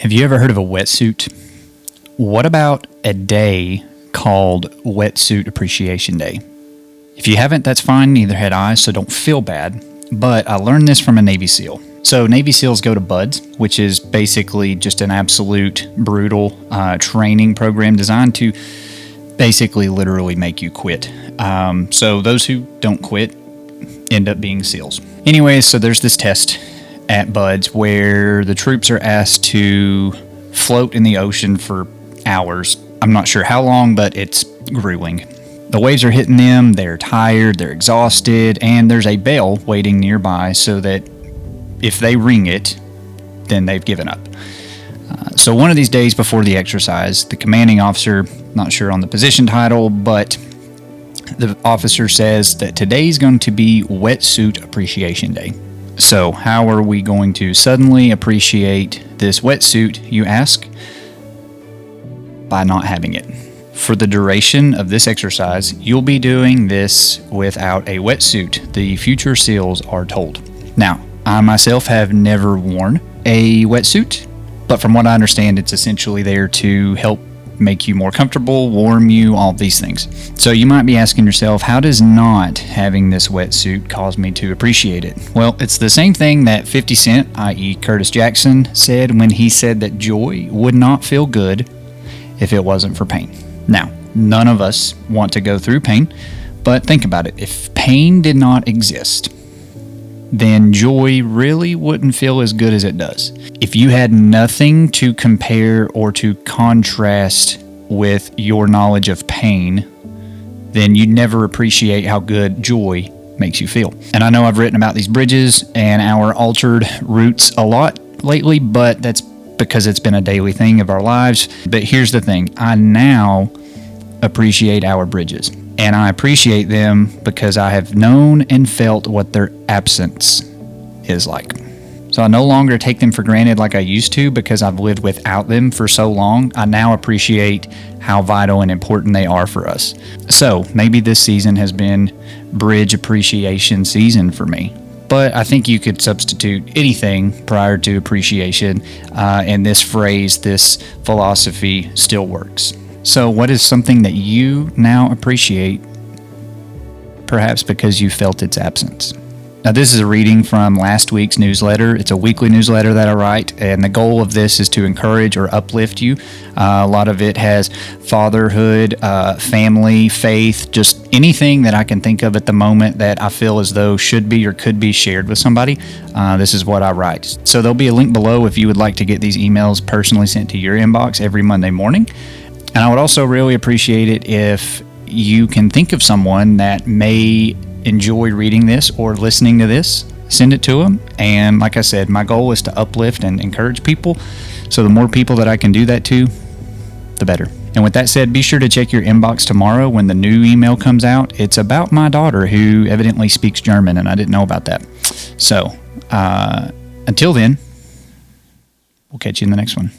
Have you ever heard of a wetsuit? What about a day called Wetsuit Appreciation Day? If you haven't, that's fine. Neither had I, so don't feel bad. But I learned this from a Navy SEAL. So Navy SEALs go to BUDS, which is basically just an absolute brutal training program designed to basically literally make you quit. So those who don't quit end up being SEALs. Anyways, so there's this test at BUDS where the troops are asked to float in the ocean for hours. I'm not sure how long, but it's grueling. The waves are hitting them, they're tired, they're exhausted, and there's a bell waiting nearby so that if they ring it, then they've given up. So one of these days before the exercise, the commanding officer, not sure on the position title, but the officer says that today's going to be Wetsuit Appreciation Day. So how are we going to suddenly appreciate this wetsuit, you ask? By not having it. For the duration of this exercise, you'll be doing this without a wetsuit, the future SEALs are told. Now, I myself have never worn a wetsuit, but from what I understand, it's essentially there to help make you more comfortable, warm you, all these things. So you might be asking yourself, how does not having this wetsuit cause me to appreciate it? Well, it's the same thing that 50 Cent, i.e. Curtis Jackson, said when he said that joy would not feel good if it wasn't for pain. Now, none of us want to go through pain, but think about it. If pain did not exist, then joy really wouldn't feel as good as it does. If you had nothing to compare or to contrast with your knowledge of pain, then you'd never appreciate how good joy makes you feel. And I know I've written about these bridges and our altered routes a lot lately, but that's because it's been a daily thing of our lives. But here's the thing, I now appreciate our bridges. And I appreciate them because I have known and felt what their absence is like. So I no longer take them for granted like I used to because I've lived without them for so long. I now appreciate how vital and important they are for us. So maybe this season has been bridge appreciation season for me. But I think you could substitute anything prior to appreciation, and this phrase, this philosophy still works. So what is something that you now appreciate, perhaps because you felt its absence? Now, this is a reading from last week's newsletter. It's a weekly newsletter that I write, and the goal of this is to encourage or uplift you. A lot of it has fatherhood, family, faith, just anything that I can think of at the moment that I feel as though should be or could be shared with somebody. This is what I write. So there'll be a link below if you would like to get these emails personally sent to your inbox every Monday morning. And I would also really appreciate it if you can think of someone that may enjoy reading this or listening to this. Send it to them. And like I said, my goal is to uplift and encourage people. So the more people that I can do that to, the better. And with that said, be sure to check your inbox tomorrow when the new email comes out. It's about my daughter who evidently speaks German, and I didn't know about that. So until then, we'll catch you in the next one.